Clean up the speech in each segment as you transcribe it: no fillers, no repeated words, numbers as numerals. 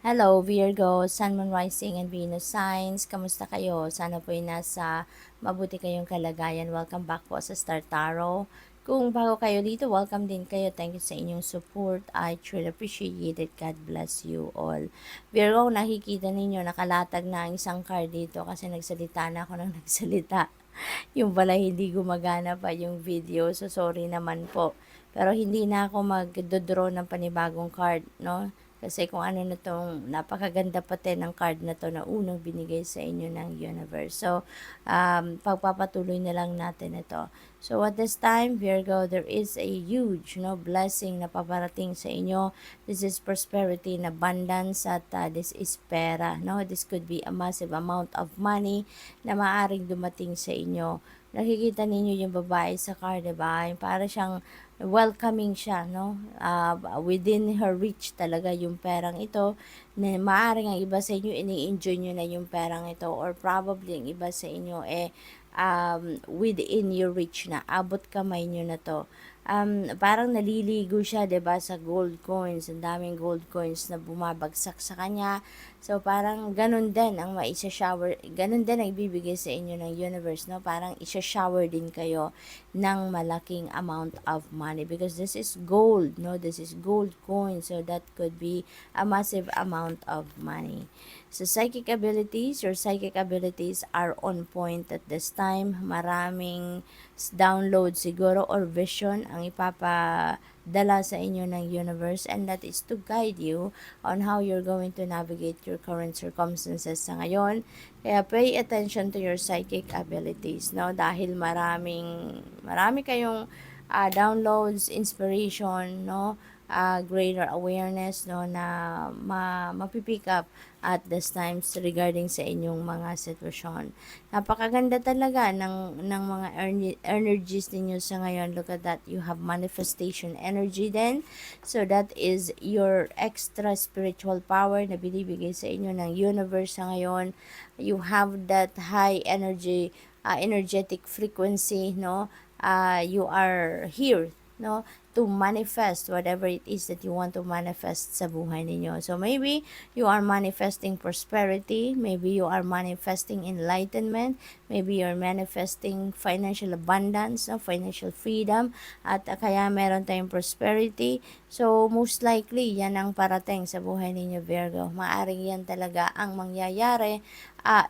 Hello, Virgo, Sun, Moon, Rising, and Venus signs. Kamusta kayo? Sana po ay nasa mabuti kayong kalagayan. Welcome back po sa Star Tarot. Kung bago kayo dito, welcome din kayo. Thank you sa inyong support. I truly appreciate it. God bless you all. Virgo, nakikita ninyo, nakalatag na ang isang card dito kasi nagsalita na ako ng nagsalita. Yung pala hindi gumagana pa yung video, so sorry naman po. Pero hindi na ako mag-draw ng panibagong card, no? Kasi kung ano na tong napakaganda pati ng card na to na unang binigay sa inyo ng universe. So, pagpapatuloy na lang natin ito. So, at this time, Virgo, there is a huge blessing na paparating sa inyo. This is prosperity and abundance at this is pera. No? This could be a massive amount of money na maaring dumating sa inyo. Nakikita ninyo yung babae sa card, diba? Para siyang welcoming siya, no? Within her reach talaga yung perang ito, na maaaring ang iba sa inyo, ini-enjoy nyo na yung perang ito, or probably ang iba sa inyo, within your reach na, abot kamay nyo na to. Parang naliligo siya, 'di ba, sa gold coins, ang daming gold coins na bumabagsak sa kanya. So parang ganun din ang maisa-shower, ganun din ang ibibigay sa inyo ng universe, no? Parang isa-shower din kayo ng malaking amount of money because this is gold, no? This is gold coin, so that could be a massive amount of money. So your psychic abilities are on point at this time. Maraming download siguro or vision ang ipapadala sa inyo ng universe, and that is to guide you on how you're going to navigate your current circumstances sa ngayon. Kaya pay attention to your psychic abilities, no? Dahil marami kayong downloads, inspiration, no? Greater awareness, no, na mapipick up at this times regarding sa inyong mga sitwasyon. Napakaganda talaga ng mga energies ninyo sa ngayon. Look at that. You have manifestation energy then. So that is your extra spiritual power na binibigay sa inyo ng universe sa ngayon. You have that high energy, energetic frequency, no? You are here, no, to manifest whatever it is that you want to manifest sa buhay ninyo. So maybe you are manifesting prosperity, maybe you are manifesting enlightenment, maybe you're manifesting financial abundance, no, financial freedom, at kaya meron tayong prosperity. So most likely yan ang parating sa buhay ninyo, Virgo. Maaring yan talaga ang mangyayari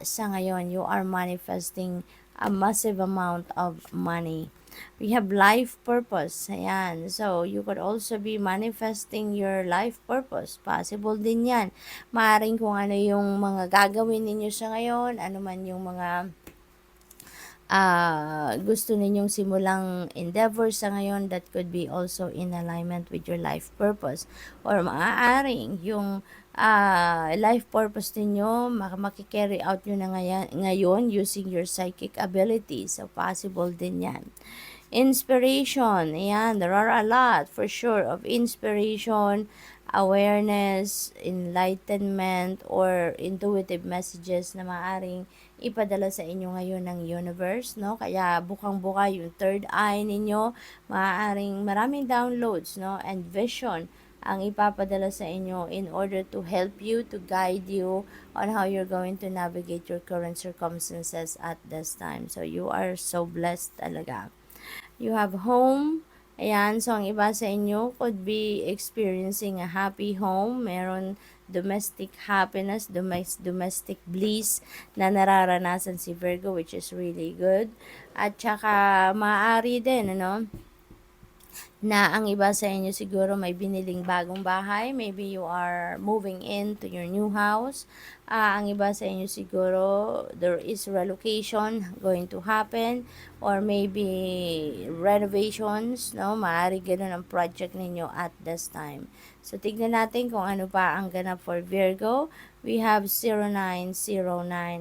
sa ngayon. You are manifesting a massive amount of money. We have life purpose. Ayan. So, you could also be manifesting your life purpose. Possible din yan. Maaring kung ano yung mga gagawin ninyo sa ngayon, ano man yung mga gusto ninyong simulang endeavor sa ngayon, that could be also in alignment with your life purpose. Or maaaring yung life purpose ninyo, makikarry out nyo na ngayon using your psychic abilities. So, possible din yan. Inspiration, ayan, there are a lot for sure of inspiration, awareness, enlightenment, or intuitive messages na maaring ipadala sa inyo ngayon ng universe, no? Kaya bukang-buka yung third eye ninyo, maraming downloads, no? And vision ang ipapadala sa inyo in order to help you, to guide you on how you're going to navigate your current circumstances at this time. So, you are so blessed talaga. You have home. Ayan, so ang iba sa inyo could be experiencing a happy home. Meron domestic happiness, domestic bliss na nararanasan si Virgo, which is really good. At saka maaari din, ano, na ang iba sa inyo siguro may biniling bagong bahay. Maybe you are moving into your new house. Ang iba sa inyo siguro there is relocation going to happen, or maybe renovations, no? Maaari ganun ang project ninyo at this time. So, tignan natin kung ano pa ang ganap for Virgo. We have 0909.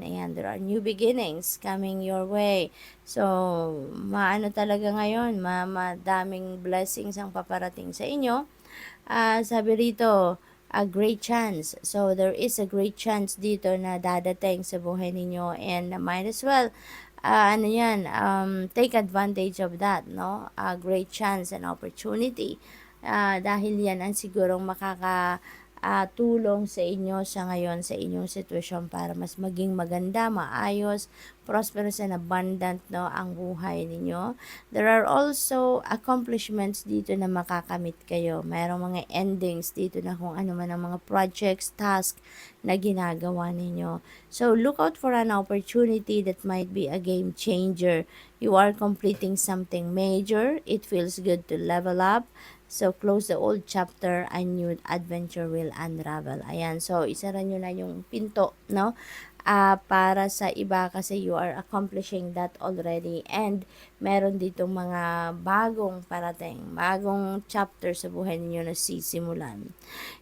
Ayan, there are new beginnings coming your way. So, maano talaga ngayon, madaming blessings ang paparating sa inyo. Sabi rito, a great chance. So, there is a great chance dito na dadating sa buhay ninyo, and might as well, take advantage of that, no? A great chance and opportunity. Dahil yan ang sigurong tulong sa inyo sa ngayon sa inyong sitwasyon para mas maging maganda, maayos, prosperous and abundant no ang buhay ninyo. There are also accomplishments dito na makakamit kayo. Mayroong mga endings dito na kung ano man ang mga projects, task na ginagawa ninyo. So look out for an opportunity that might be a game changer. You are completing something major. It feels good to level up. So, close the old chapter, a new adventure will unravel. Ayan, so isara nyo na yung pinto, no? Para sa iba kasi you are accomplishing that already and meron ditong mga bagong parating, bagong chapter sa buhay ninyo na sisimulan.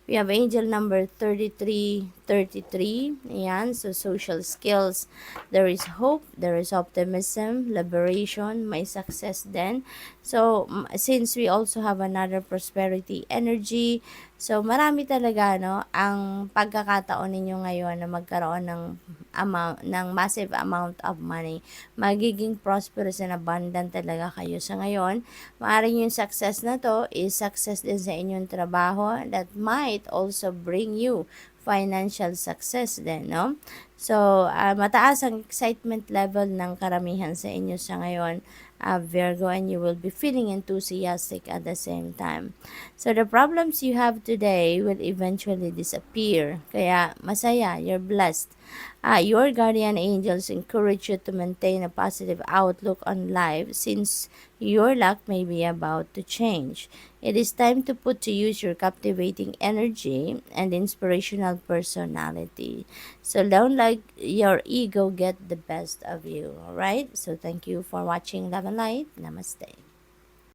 We have angel number 3333. Ayan, so social skills. There is hope, there is optimism, liberation, may success din. So, since we also have another prosperity energy, so marami talaga no ang pagkakataon ninyo ngayon na magkaroon ng massive amount of money. Magiging prosperous and abundant talaga kayo sa ngayon. Maaaring yung success na to is success din sa inyong trabaho that might also bring you financial success din, no? So, mataas ang excitement level ng karamihan sa inyo sa ngayon, Virgo, and you will be feeling enthusiastic at the same time. So, the problems you have today will eventually disappear. Kaya, masaya, you're blessed. Your guardian angels encourage you to maintain a positive outlook on life since your luck may be about to change. It is time to put to use your captivating energy and inspirational personality. So don't let your ego get the best of you. Alright? So thank you for watching Love and Light. Namaste.